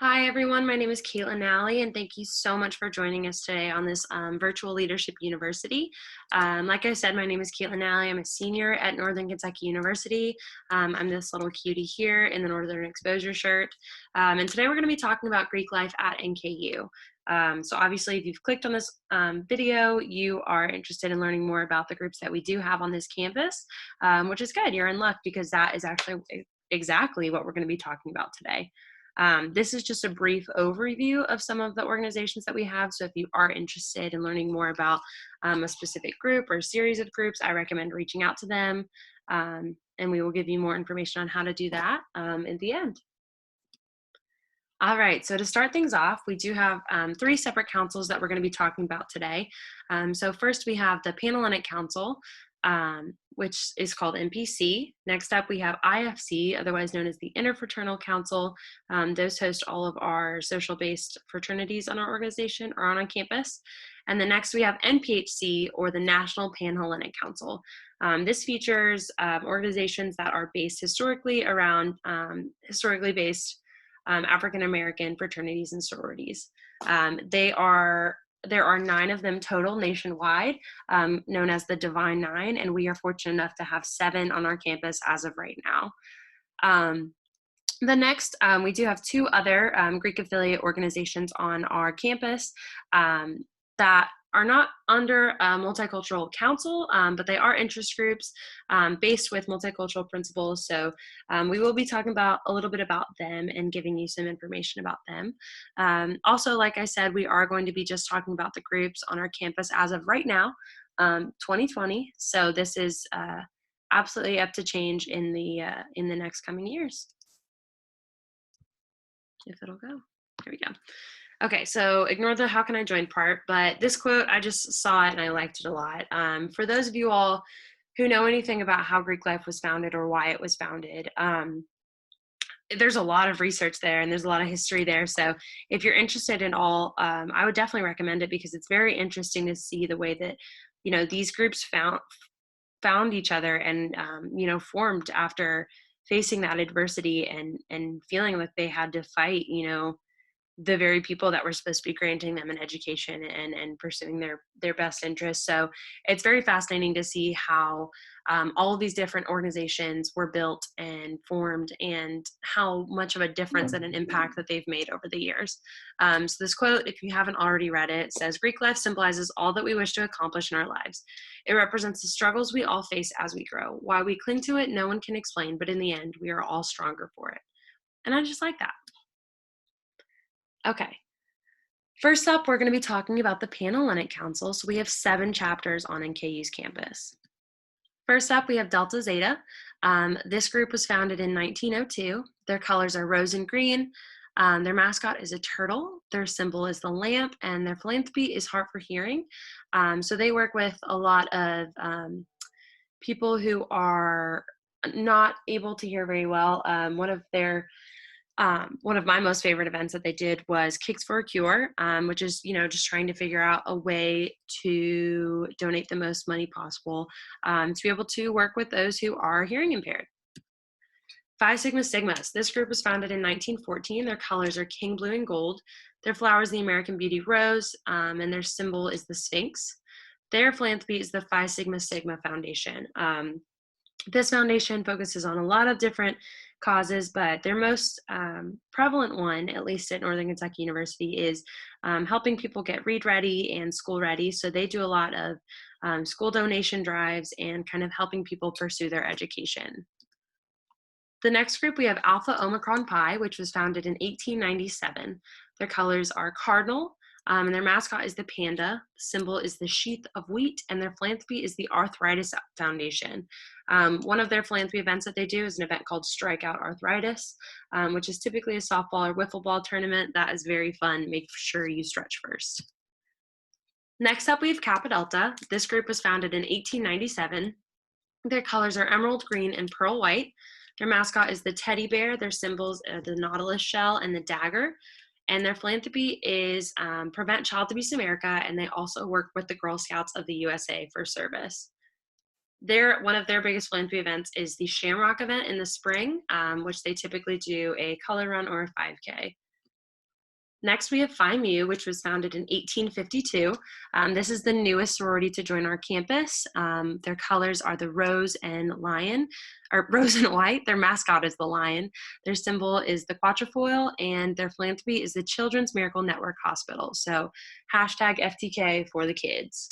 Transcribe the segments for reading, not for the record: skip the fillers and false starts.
Hi, everyone. My name is Caitlin Nally, and thank you so much for joining us today on this virtual leadership university. Like I said, my name is Caitlin Nally. I'm a senior at Northern Kentucky University. I'm this little cutie here in the Northern Exposure shirt. And today we're going to be talking about Greek life at NKU. So obviously, if you've clicked on this video, you are interested in learning more about the groups that we do have on this campus, which is good. You're in luck because that is actually exactly what we're going to be talking about today. This is just a brief overview of some of the organizations that we have. So if you are interested in learning more about a specific group or a series of groups, I recommend reaching out to them. And we will give you more information on how to do that in the end. All right, so to start things off, we do have three separate councils that we're going to be talking about today. So first we have the Panhellenic Council, which is called NPC. Next up we have IFC, otherwise known as the Interfraternal Council. Those host all of our social-based fraternities on our organization or on campus. And then next we have NPHC, or the National Panhellenic Council. This features organizations that are based historically around historically based African American fraternities and sororities. There are 9 of them total nationwide, known as the Divine Nine, and we are fortunate enough to have 7 on our campus as of right now. The next, we do have 2 other Greek affiliate organizations on our campus that are not under a multicultural council, but they are interest groups based with multicultural principles. So we will be talking about a little bit about them and giving you some information about them. Also, like I said, we are going to be just talking about the groups on our campus as of right now, 2020. So this is absolutely up to change in the next coming years. If it'll go. Here we go. Okay, so ignore the how can I join part, but this quote, I just saw it and I liked it a lot. For those of you all who know anything about how Greek life was founded or why it was founded, there's a lot of research there and there's a lot of history there. So if you're interested in all, I would definitely recommend it because it's very interesting to see the way that, these groups found each other and, formed after facing that adversity and feeling like they had to fight, the very people that were supposed to be granting them an education and pursuing their best interests. So it's very fascinating to see how all of these different organizations were built and formed and how much of a difference and an impact that they've made over the years. So this quote, if you haven't already read it, says, "Greek life symbolizes all that we wish to accomplish in our lives. It represents the struggles we all face as we grow. Why we cling to it, no one can explain, but in the end, we are all stronger for it." And I just like that. Okay. First up, we're going to be talking about the Panhellenic Council. So we have 7 chapters on NKU's campus. First up, we have Delta Zeta. This group was founded in 1902. Their colors are rose and green. Their mascot is a turtle. Their symbol is the lamp, and their philanthropy is Heart for Hearing. So they work with a lot of people who are not able to hear very well. One of my most favorite events that they did was Kicks for a Cure, which is, just trying to figure out a way to donate the most money possible to be able to work with those who are hearing impaired. Phi Sigma Sigmas. This group was founded in 1914. Their colors are king blue and gold. Their flower is the American Beauty Rose, and their symbol is the Sphinx. Their philanthropy is the Phi Sigma Sigma Foundation. This foundation focuses on a lot of different causes, but their most prevalent one, at least at Northern Kentucky University, is helping people get read ready and school ready. So they do a lot of school donation drives and kind of helping people pursue their education. The next group, we have Alpha Omicron Pi, which was founded in 1897. Their colors are cardinal, and their mascot is the panda. The symbol is the sheath of wheat, and their philanthropy is the Arthritis Foundation. One of their philanthropy events that they do is an event called Strikeout Arthritis, which is typically a softball or wiffle ball tournament. That is very fun. Make sure you stretch first. Next up, we have Kappa Delta. This group was founded in 1897. Their colors are emerald green and pearl white. Their mascot is the teddy bear. Their symbols are the nautilus shell and the dagger. And their philanthropy is Prevent Child Abuse America, and they also work with the Girl Scouts of the USA for service. One of their biggest philanthropy events is the Shamrock event in the spring, which they typically do a color run or a 5K. Next, we have Phi Mu, which was founded in 1852. This is the newest sorority to join our campus. Their colors are the rose and lion, or rose and white. Their mascot is the lion. Their symbol is the quatrefoil, and their philanthropy is the Children's Miracle Network Hospital. So hashtag FTK for the kids.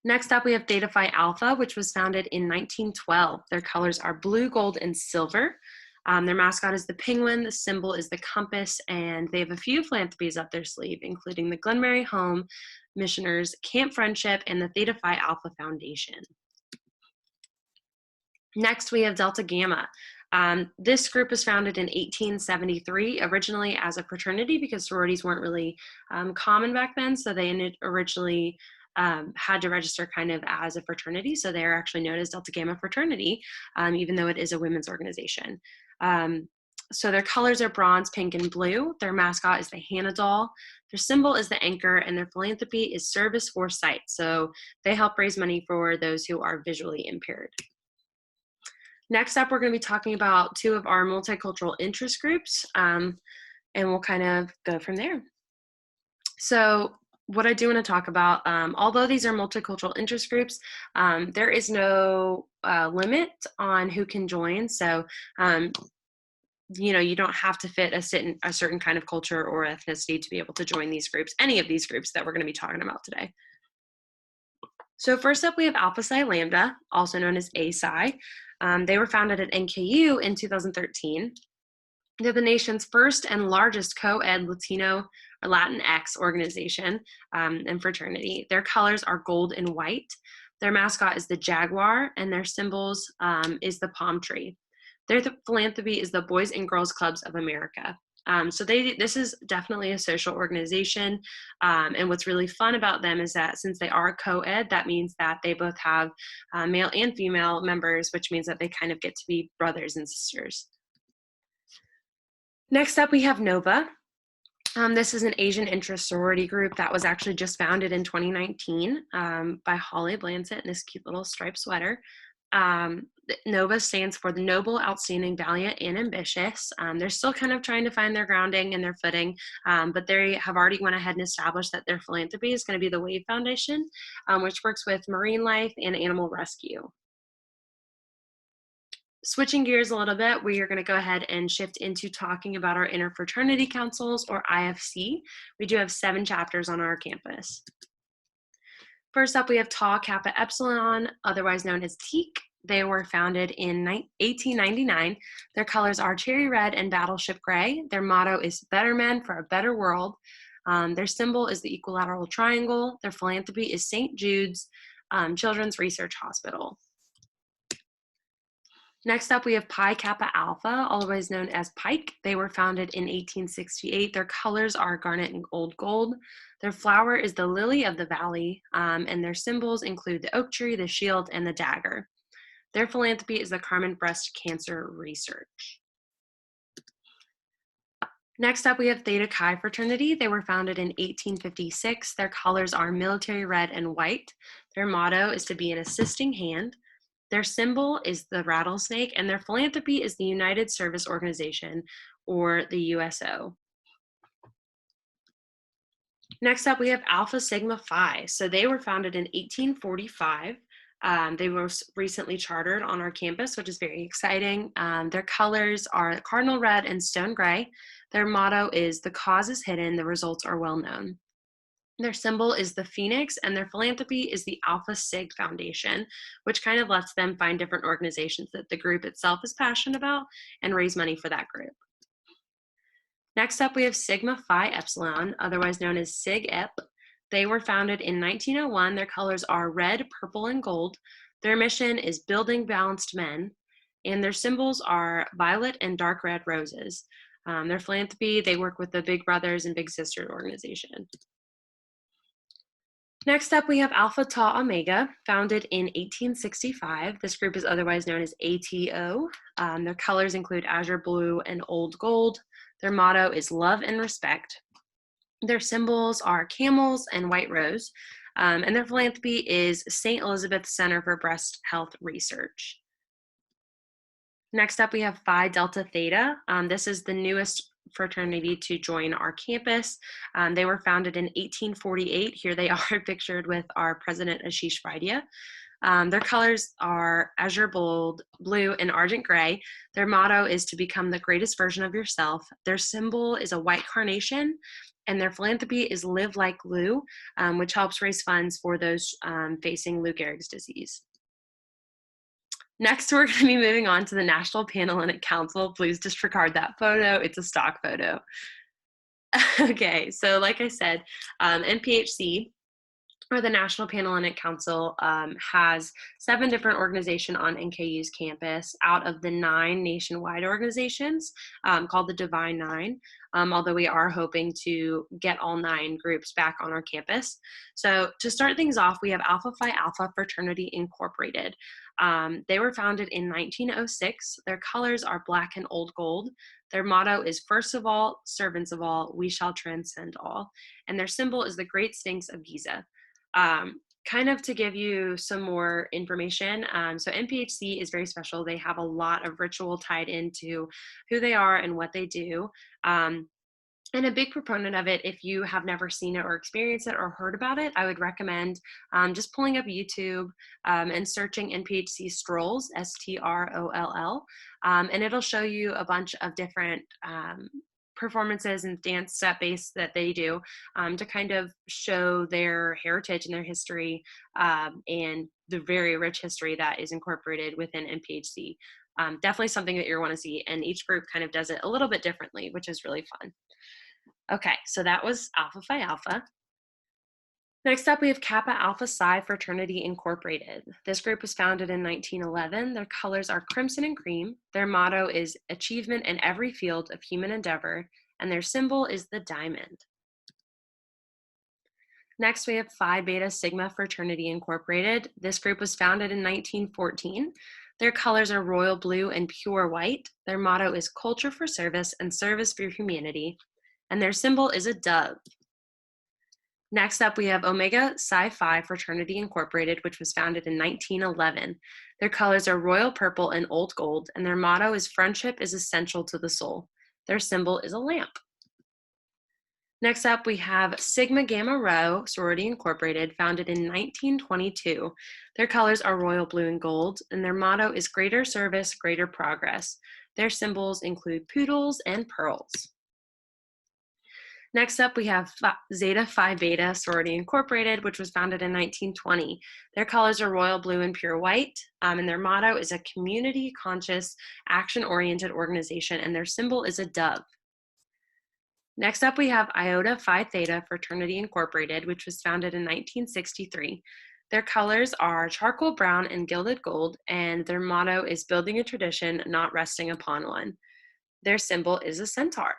Next up, we have Theta Phi Alpha, which was founded in 1912. Their colors are blue, gold, and silver. Their mascot is the penguin, the symbol is the compass, and they have a few philanthropies up their sleeve, including the Glenmary Home Missioners, Camp Friendship, and the Theta Phi Alpha Foundation. Next, we have Delta Gamma. This group was founded in 1873, originally as a fraternity because sororities weren't really common back then, so they originally had to register kind of as a fraternity, so they're actually known as Delta Gamma Fraternity, even though it is a women's organization. So their colors are bronze, pink, and blue. Their mascot is the Hannah doll. Their symbol is the anchor, and their philanthropy is service for sight. So they help raise money for those who are visually impaired. Next up, we're going to be talking about two of our multicultural interest groups, and we'll kind of go from there. So what I do want to talk about, although these are multicultural interest groups, there is no limit on who can join. So, you don't have to fit a certain kind of culture or ethnicity to be able to join these groups, any of these groups that we're going to be talking about today. So first up, we have Alpha Psi Lambda, also known as APSI. They were founded at NKU in 2013. They're the nation's first and largest co-ed Latino or Latinx organization and fraternity. Their colors are gold and white. Their mascot is the jaguar, and their symbols is the palm tree. Their philanthropy is the Boys and Girls Clubs of America. So this is definitely a social organization, and what's really fun about them is that since they are co-ed, that means that they both have male and female members, which means that they kind of get to be brothers and sisters. Next up, we have NOVA. This is an Asian interest sorority group that was actually just founded in 2019 by Holly Blansett in this cute little striped sweater. NOVA stands for the Noble, Outstanding, Valiant, and Ambitious. They're still kind of trying to find their grounding and their footing, but they have already went ahead and established that their philanthropy is going to be the WAVE Foundation, which works with marine life and animal rescue. Switching gears a little bit, we are going to go ahead and shift into talking about our interfraternity councils, or IFC. We do have 7 chapters on our campus. First up, we have Tau Kappa Epsilon, otherwise known as TEAC. They were founded in 1899. Their colors are cherry red and battleship gray. Their motto is Better Men for a Better World. Their symbol is the equilateral triangle. Their philanthropy is St. Jude's Children's Research Hospital. Next up, we have Pi Kappa Alpha, otherwise known as Pike. They were founded in 1868. Their colors are garnet and old gold. Their flower is the lily of the valley, and their symbols include the oak tree, the shield, and the dagger. Their philanthropy is the Carmen Breast Cancer Research. Next up, we have Theta Chi Fraternity. They were founded in 1856. Their colors are military red and white. Their motto is to be an assisting hand. Their symbol is the rattlesnake, and their philanthropy is the United Service Organization, or the USO. Next up, we have Alpha Sigma Phi. So they were founded in 1845. They were recently chartered on our campus, which is very exciting. Their colors are cardinal red and stone gray. Their motto is the cause is hidden, the results are well known. Their symbol is the phoenix, and their philanthropy is the Alpha Sig Foundation, which kind of lets them find different organizations that the group itself is passionate about and raise money for that group. Next up, we have Sigma Phi Epsilon, otherwise known as Sig Ep. They were founded in 1901. Their colors are red, purple, and gold. Their mission is building balanced men, and their symbols are violet and dark red roses. Their philanthropy, they work with the Big Brothers and Big Sisters organization. Next up, we have Alpha Tau Omega, founded in 1865. This group is otherwise known as ATO. Their colors include azure blue and old gold. Their motto is love and respect. Their symbols are camels and white rose, and their philanthropy is St. Elizabeth Center for Breast Health Research. Next up, we have Phi Delta Theta. This is the newest fraternity to join our campus. They were founded in 1848. Here they are pictured with our president, Ashish Vaidya. Their colors are azure bold, blue, and argent gray. Their motto is to become the greatest version of yourself. Their symbol is a white carnation, and their philanthropy is Live Like Lou, which helps raise funds for those facing Lou Gehrig's disease. Next, we're going to be moving on to the National Panhellenic Council. Please disregard that photo. It's a stock photo. Okay, so like I said, NPHC, or the National Panhellenic Council, has 7 different organizations on NKU's campus out of the 9 nationwide organizations called the Divine Nine, although we are hoping to get all 9 groups back on our campus. So to start things off, we have Alpha Phi Alpha Fraternity Incorporated. They were founded in 1906. Their colors are black and old gold. Their motto is, first of all, servants of all, we shall transcend all. And their symbol is the Great Sphinx of Giza. Kind of to give you some more information, so NPHC is very special. They have a lot of ritual tied into who they are and what they do. And a big proponent of it, if you have never seen it or experienced it or heard about it, I would recommend just pulling up YouTube and searching NPHC Strolls, STROLL, and it'll show you a bunch of different performances and dance step-based that they do to kind of show their heritage and their history and the very rich history that is incorporated within NPHC. Definitely something that you want to see, and each group kind of does it a little bit differently, which is really fun. Okay, so that was Alpha Phi Alpha. Next up, we have Kappa Alpha Psi Fraternity Incorporated. This group was founded in 1911. Their colors are crimson and cream. Their motto is achievement in every field of human endeavor, and their symbol is the diamond. Next, we have Phi Beta Sigma Fraternity Incorporated. This group was founded in 1914. Their colors are royal blue and pure white. Their motto is culture for service and service for humanity, and their symbol is a dove. Next up, we have Omega Psi Phi Fraternity Incorporated, which was founded in 1911. Their colors are royal purple and old gold, and their motto is friendship is essential to the soul. Their symbol is a lamp. Next up, we have Sigma Gamma Rho Sorority Incorporated, founded in 1922. Their colors are royal blue and gold, and their motto is greater service, greater progress. Their symbols include poodles and pearls. Next up, we have Zeta Phi Beta Sorority Incorporated, which was founded in 1920. Their colors are royal blue and pure white, and their motto is a community-conscious, action-oriented organization, and their symbol is a dove. Next up, we have Iota Phi Theta Fraternity Incorporated, which was founded in 1963. Their colors are charcoal brown and gilded gold, and their motto is building a tradition, not resting upon one. Their symbol is a centaur.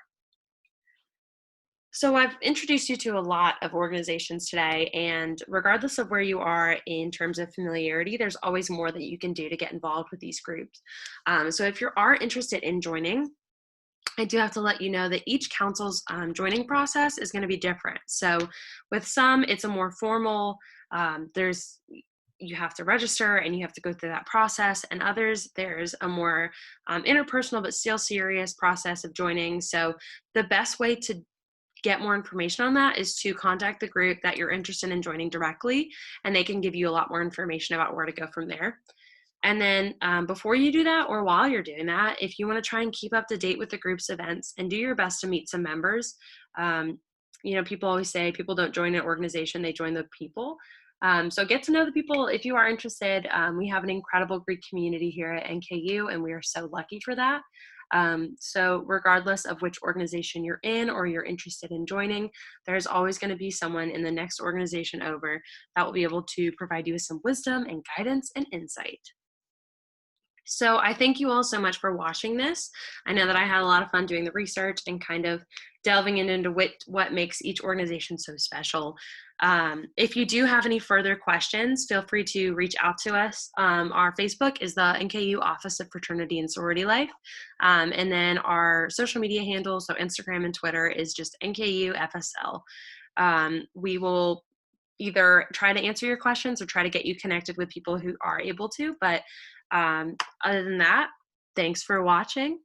So I've introduced you to a lot of organizations today, and regardless of where you are in terms of familiarity, there's always more that you can do to get involved with these groups. So if you are interested in joining, I do have to let you know that each council's joining process is going to be different. So with some, it's a more formal, you have to register and you have to go through that process, and others, there's a more interpersonal but still serious process of joining. So the best way to get more information on that is to contact the group that you're interested in joining directly, and they can give you a lot more information about where to go from there. And then before you do that, or while you're doing that, if you want to try and keep up to date with the group's events and do your best to meet some members, people always say people don't join an organization, they join the people. So get to know the people if you are interested. We have an incredible Greek community here at NKU, and we are so lucky for that. So regardless of which organization you're in or you're interested in joining, there's always going to be someone in the next organization over that will be able to provide you with some wisdom and guidance and insight. So I thank you all so much for watching this. I know that I had a lot of fun doing the research and kind of delving into what makes each organization so special. If you do have any further questions, feel free to reach out to us. Our Facebook is the NKU Office of Fraternity and Sorority Life. And then our social media handles, so Instagram and Twitter, is just NKU FSL. We will either try to answer your questions or try to get you connected with people who are able to. But other than that, thanks for watching.